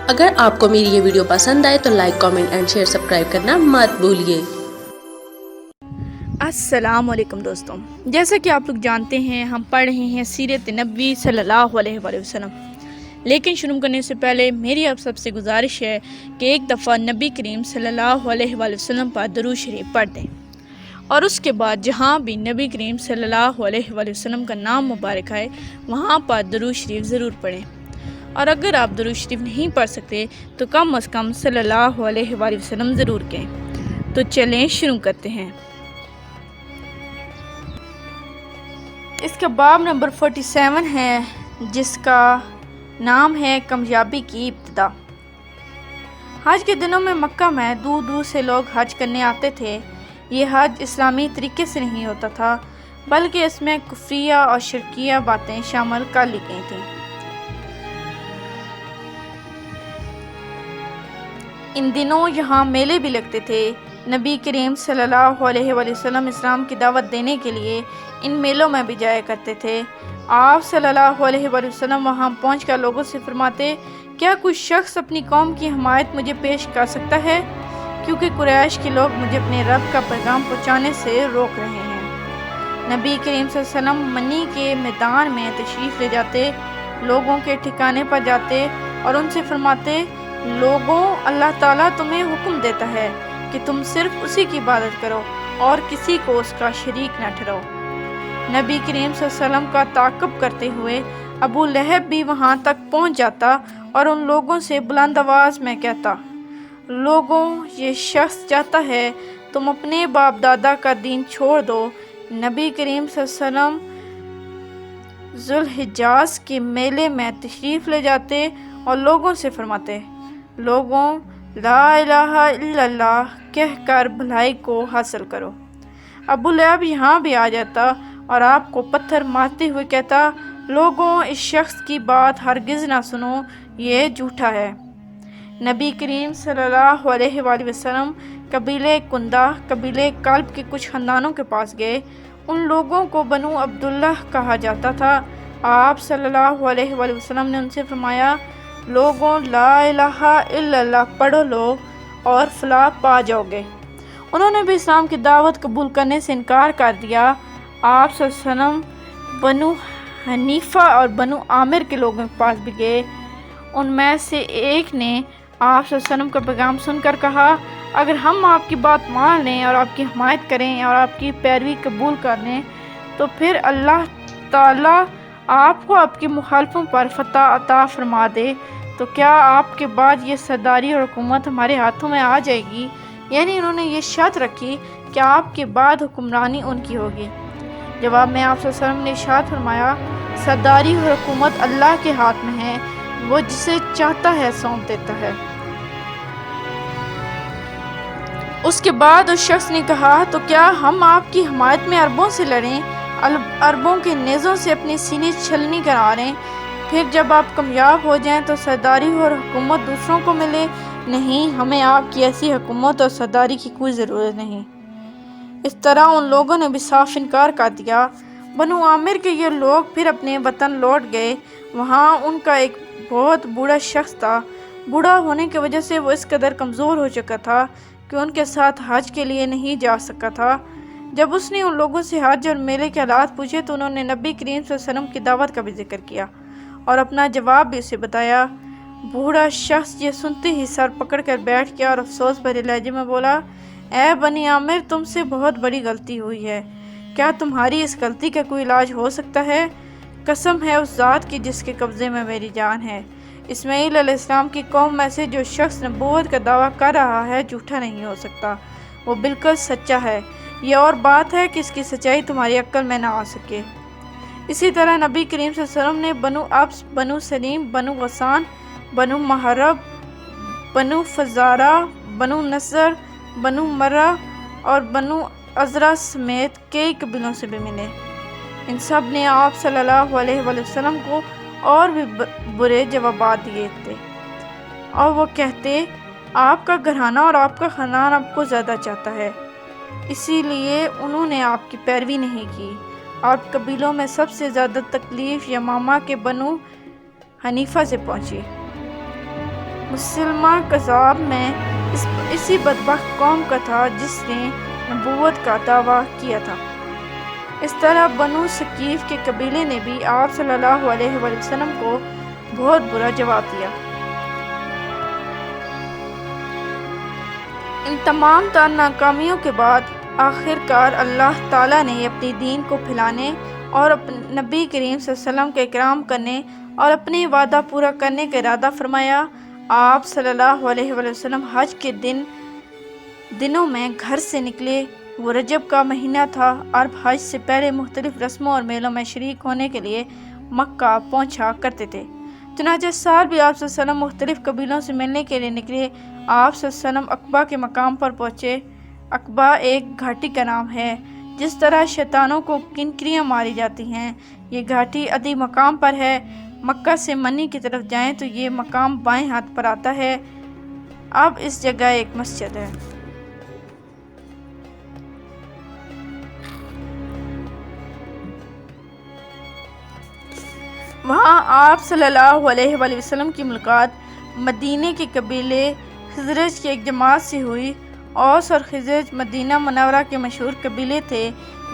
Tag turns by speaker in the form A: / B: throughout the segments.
A: اگر آپ کو میری یہ ویڈیو پسند آئے تو like, comment and share, subscribe کرنا مت بھولیے۔
B: السلام علیکم دوستوں، جیسا کہ آپ لوگ جانتے ہیں ہم پڑھ رہے ہیں سیرت نبوی صلی اللہ علیہ وآلہ وسلم، لیکن شروع کرنے سے پہلے میری آپ سب سے گزارش ہے کہ ایک دفعہ نبی کریم صلی اللہ علیہ وآلہ وسلم پر درود شریف پڑھ دیں، اور اس کے بعد جہاں بھی نبی کریم صلی اللہ علیہ وآلہ وسلم کا نام مبارک آئے وہاں پر درود شریف ضرور پڑھیں، اور اگر آپ درود شریف نہیں پڑھ سکتے تو کم از کم صلی اللہ علیہ وآلہ وسلم ضرور کہیں۔ تو چلیں شروع کرتے ہیں۔ اس کا باب نمبر 47 ہے، جس کا نام ہے کامیابی کی ابتدا۔ حج کے دنوں میں مکہ میں دور دور سے لوگ حج کرنے آتے تھے۔ یہ حج اسلامی طریقے سے نہیں ہوتا تھا، بلکہ اس میں کفریہ اور شرکیہ باتیں شامل کر لی گئی تھیں۔ ان دنوں یہاں میلے بھی لگتے تھے۔ نبی کریم صلی اللہ علیہ وآلہ وسلم اسلام کی دعوت دینے کے لیے ان میلوں میں بھی جایا کرتے تھے۔ آپ صلی اللہ علیہ وآلہ وسلم وہاں پہنچ کر لوگوں سے فرماتے، کیا کوئی شخص اپنی قوم کی حمایت مجھے پیش کر سکتا ہے، کیونکہ قریش کے لوگ مجھے اپنے رب کا پیغام پہنچانے سے روک رہے ہیں۔ نبی کریم صلی اللہ علیہ وسلم منی کے میدان میں تشریف لے جاتے، لوگوں کے ٹھکانے پر جاتے اور ان سے فرماتے، لوگوں، اللہ تعالیٰ تمہیں حکم دیتا ہے کہ تم صرف اسی کی عبادت کرو اور کسی کو اس کا شریک نہ ٹھہراؤ۔ نبی کریم صلی اللہ علیہ وسلم کا تعاقب کرتے ہوئے ابو لہب بھی وہاں تک پہنچ جاتا اور ان لوگوں سے بلند آواز میں کہتا، لوگوں، یہ شخص چاہتا ہے تم اپنے باپ دادا کا دین چھوڑ دو۔ نبی کریم صلی اللہ علیہ وسلم ذوالحجاز کے میلے میں تشریف لے جاتے اور لوگوں سے فرماتے، لوگوں، لا الہ الا اللہ کہہ کر بھلائی کو حاصل کرو۔ ابو لہب یہاں بھی آ جاتا اور آپ کو پتھر مارتے ہوئے کہتا، لوگوں، اس شخص کی بات ہرگز نہ سنو، یہ جھوٹا ہے۔ نبی کریم صلی اللہ علیہ وآلہ وسلم قبیلہ کندہ، قبیلہ کلب کے کچھ خاندانوں کے پاس گئے۔ ان لوگوں کو بنو عبداللہ کہا جاتا تھا۔ آپ صلی اللہ علیہ وآلہ وسلم نے ان سے فرمایا، لوگوں، لا الہ الا اللہ پڑھو لو اور فلاح پا جاؤ گے۔ انہوں نے بھی اسلام کی دعوت قبول کرنے سے انکار کر دیا۔ آپ صلی اللہ علیہ وسلم بنو حنیفہ اور بنو عامر کے لوگوں کے پاس بھی گئے۔ ان میں سے ایک نے آپ صلی اللہ علیہ وسلم کا پیغام سن کر کہا، اگر ہم آپ کی بات مان لیں اور آپ کی حمایت کریں اور آپ کی پیروی قبول کر لیں تو پھر اللہ تعالیٰ آپ کو آپ کے مخالفوں پر فتح عطا فرما دے، تو کیا آپ کے بعد یہ سرداری اور حکومت ہمارے ہاتھوں میں آ جائے گی؟ یعنی انہوں نے یہ شرط رکھی کہ آپ کے بعد حکمرانی ان کی ہوگی۔ جواب میں آپ صلی اللہ علیہ وسلم نے ارشاد فرمایا، سرداری اور حکومت اللہ کے ہاتھ میں ہے، وہ جسے چاہتا ہے سونپ دیتا ہے۔ اس کے بعد اس شخص نے کہا، تو کیا ہم آپ کی حمایت میں عربوں سے لڑیں، عربوں کے نیزوں سے اپنی سینے چھلنی کرا رہے، پھر جب آپ کامیاب ہو جائیں تو سرداری اور حکومت دوسروں کو ملے؟ نہیں، ہمیں آپ کی ایسی حکومت اور سرداری کی کوئی ضرورت نہیں۔ اس طرح ان لوگوں نے بھی صاف انکار کر دیا۔ بنو عامر کے یہ لوگ پھر اپنے وطن لوٹ گئے۔ وہاں ان کا ایک بہت بوڑھا شخص تھا۔ بوڑھا ہونے کی وجہ سے وہ اس قدر کمزور ہو چکا تھا کہ ان کے ساتھ حج کے لیے نہیں جا سکا تھا۔ جب اس نے ان لوگوں سے حج اور میلے کے حالات پوچھے تو انہوں نے نبی کریم صلی اللہ علیہ وسلم کی دعوت کا بھی ذکر کیا اور اپنا جواب بھی اسے بتایا۔ بوڑھا شخص یہ سنتے ہی سر پکڑ کر بیٹھ گیا اور افسوس بھرے لہجے میں بولا، اے بنی عامر، تم سے بہت بڑی غلطی ہوئی ہے۔ کیا تمہاری اس غلطی کا کوئی علاج ہو سکتا ہے؟ قسم ہے اس ذات کی جس کے قبضے میں میری جان ہے، اسماعیل علیہ السلام کی قوم میں سے جو شخص نبوت کا دعویٰ کر رہا ہے جھوٹا نہیں ہو سکتا، وہ بالکل سچا ہے۔ یہ اور بات ہے کہ اس کی سچائی تمہاری عقل میں نہ آ سکے۔ اسی طرح نبی کریم صلی اللہ علیہ وسلم نے بنو ابس، بنو سلیم، بنو غسان، بنو محرب، بنو فزارہ، بنو نصر، بنو مرہ اور بنو عذرا سمیت کئی قبیلوں سے بھی ملے۔ ان سب نے آپ صلی اللہ علیہ وآلہ وسلم کو اور بھی برے جوابات دیے تھے اور وہ کہتے، آپ کا گھرانہ اور آپ کا خاندان آپ کو زیادہ چاہتا ہے، اسی لیے انہوں نے آپ کی پیروی نہیں کی۔ آپ قبیلوں میں سب سے زیادہ تکلیف یمامہ کے بنو حنیفہ سے پہنچی۔ مسلمہ کذاب میں اسی بدبخت قوم کا تھا جس نے نبوت کا دعویٰ کیا تھا۔ اس طرح بنو ثقیف کے قبیلے نے بھی آپ صلی اللہ علیہ وآلہ وسلم کو بہت برا جواب دیا۔ ان تمام تر ناکامیوں کے بعد آخرکار اللہ تعالیٰ نے اپنی دین کو پھیلانے اور نبی کریم صلی اللہ علیہ وسلم کا اکرام کرنے اور اپنی وعدہ پورا کرنے کا ارادہ فرمایا۔ آپ صلی اللہ علیہ وآلہ وسلم حج کے دنوں میں گھر سے نکلے۔ وہ رجب کا مہینہ تھا اور حج سے پہلے مختلف رسموں اور میلوں میں شریک ہونے کے لیے مکہ پہنچا کرتے تھے۔ چنانچہ اس سال بھی آپ صلی اللہ علیہ وسلم مختلف قبیلوں سے ملنے کے لیے نکلے۔ آپ صلی اللہ علیہ وسلم عقبہ کے مقام پر پہنچے۔ عقبہ ایک گھاٹی کا نام ہے۔ جس طرح شیطانوں کو کنکریاں ماری جاتی ہیں، یہ گھاٹی ادھی مقام پر ہے۔ مکہ سے منی کی طرف جائیں تو یہ مقام بائیں ہاتھ پر آتا ہے۔ اب اس جگہ ایک مسجد ہے۔ وہاں آپ صلی اللہ علیہ وآلہ وسلم کی ملاقات مدینے کے قبیلے خزرج کی ایک جماعت سے ہوئی۔ اوس اور خزرج مدینہ منورہ کے مشہور قبیلے تھے۔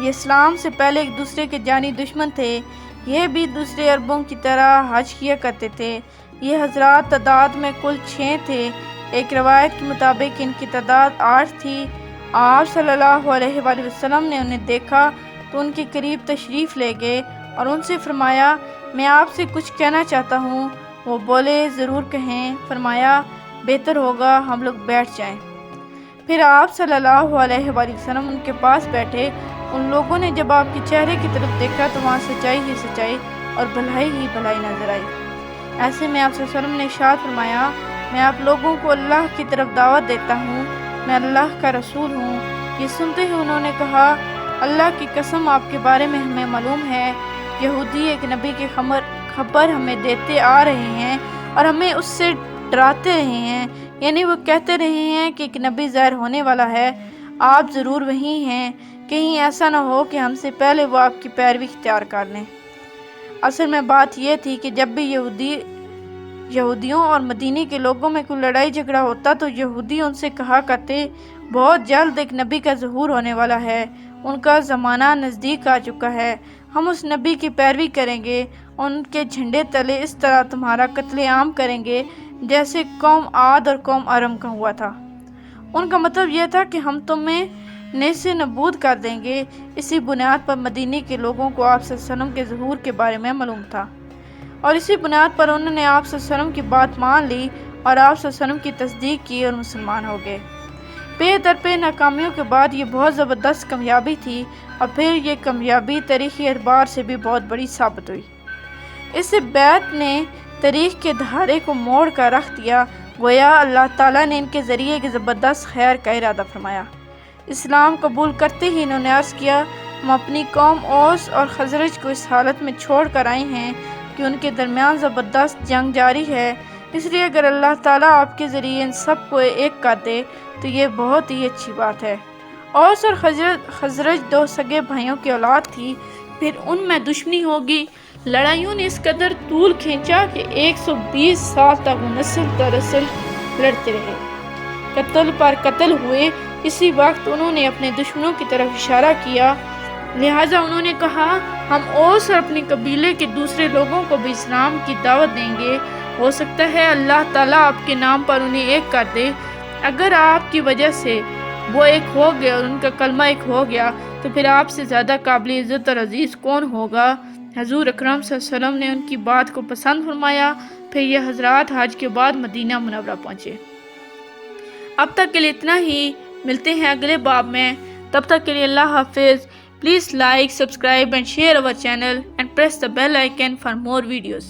B: یہ اسلام سے پہلے ایک دوسرے کے جانی دشمن تھے۔ یہ بھی دوسرے عربوں کی طرح حج کیا کرتے تھے۔ یہ حضرات تعداد میں کل 6 تھے۔ ایک روایت کے مطابق ان کی تعداد 8 تھی۔ آپ صلی اللہ علیہ وآلہ وسلم نے انہیں دیکھا تو ان کے قریب تشریف لے گئے اور ان سے فرمایا، میں آپ سے کچھ کہنا چاہتا ہوں۔ وہ بولے، ضرور کہیں۔ فرمایا، بہتر ہوگا ہم لوگ بیٹھ جائیں۔ پھر آپ صلی اللہ علیہ وآلہ وسلم ان کے پاس بیٹھے۔ ان لوگوں نے جب آپ کے چہرے کی طرف دیکھا تو وہاں سچائی ہی سچائی اور بھلائی ہی بھلائی نظر آئی۔ ایسے میں آپ صلی اللہ علیہ وسلم نے ارشاد فرمایا، میں آپ لوگوں کو اللہ کی طرف دعوت دیتا ہوں، میں اللہ کا رسول ہوں۔ یہ سنتے ہی انہوں نے کہا، اللہ کی قسم آپ کے بارے میں ہمیں معلوم ہے، یہودی ایک نبی کی خبر ہمیں دیتے آ رہے ہیں اور ہمیں اس سے ڈراتے رہے ہیں، یعنی وہ کہتے رہے ہیں کہ ایک نبی ظاہر ہونے والا ہے، آپ ضرور وہی ہیں، کہیں ایسا نہ ہو کہ ہم سے پہلے وہ آپ کی پیروی اختیار کر لیں۔ اصل میں بات یہ تھی کہ جب بھی یہودیوں اور مدینے کے لوگوں میں کوئی لڑائی جھگڑا ہوتا تو یہودی ان سے کہا کرتے، بہت جلد ایک نبی کا ظہور ہونے والا ہے، ان کا زمانہ نزدیک آ چکا ہے، ہم اس نبی کی پیروی کریں گے، ان کے جھنڈے تلے اس طرح تمہارا قتل عام کریں گے جیسے قوم عاد اور قوم ارم کا ہوا تھا۔ ان کا مطلب یہ تھا کہ ہم تمہیں نیز نابود کر دیں گے۔ اسی بنیاد پر مدینے کے لوگوں کو آپ صلی اللہ علیہ وسلم کے ظہور کے بارے میں معلوم تھا اور اسی بنیاد پر انہوں نے آپ صلی اللہ علیہ وسلم کی بات مان لی اور آپ صلی اللہ علیہ وسلم کی تصدیق کی اور مسلمان ہو گئے۔ پے در پے ناکامیوں کے بعد یہ بہت زبردست کامیابی تھی اور پھر یہ کامیابی تاریخی اعتبار سے بھی بہت بڑی ثابت ہوئی۔ اس بیعت نے تاریخ کے دھارے کو موڑ کر رکھ دیا، گویا اللہ تعالیٰ نے ان کے ذریعے ایک زبردست خیر کا ارادہ فرمایا۔ اسلام قبول کرتے ہی انہوں نے عرض کیا، ہم اپنی قوم اوس اور خزرج کو اس حالت میں چھوڑ کر آئے ہیں کہ ان کے درمیان زبردست جنگ جاری ہے، اس لیے اگر اللہ تعالیٰ آپ کے ذریعے ان سب کو ایک کر دے تو یہ بہت ہی اچھی بات ہے۔ اوس اور خزرج 2 سگے بھائیوں کی اولاد تھی، پھر ان میں دشمنی ہوگی۔ لڑائیوں نے اس قدر طول کھینچا کہ 120 سال تک نسل در نسل لڑتے رہے، قتل پر قتل ہوئے۔ اسی وقت انہوں نے اپنے دشمنوں کی طرف اشارہ کیا، لہٰذا انہوں نے کہا، ہم اوس اور اپنے قبیلے کے دوسرے لوگوں کو بھی اسلام کی دعوت دیں گے، ہو سکتا ہے اللہ تعالیٰ آپ کے نام پر انہیں ایک کر دے۔ اگر آپ کی وجہ سے وہ ایک ہو گئے اور ان کا کلمہ ایک ہو گیا تو پھر آپ سے زیادہ قابل عزت اور عزیز کون ہوگا؟ حضور اکرم صلی اللہ علیہ وسلم نے ان کی بات کو پسند فرمایا۔ پھر یہ حضرات حج کے بعد مدینہ منورہ پہنچے۔ اب تک کے لیے اتنا ہی، ملتے ہیں اگلے باب میں، تب تک کے لیے اللہ حافظ۔ Please like, subscribe and share our channel and press the bell icon for more videos.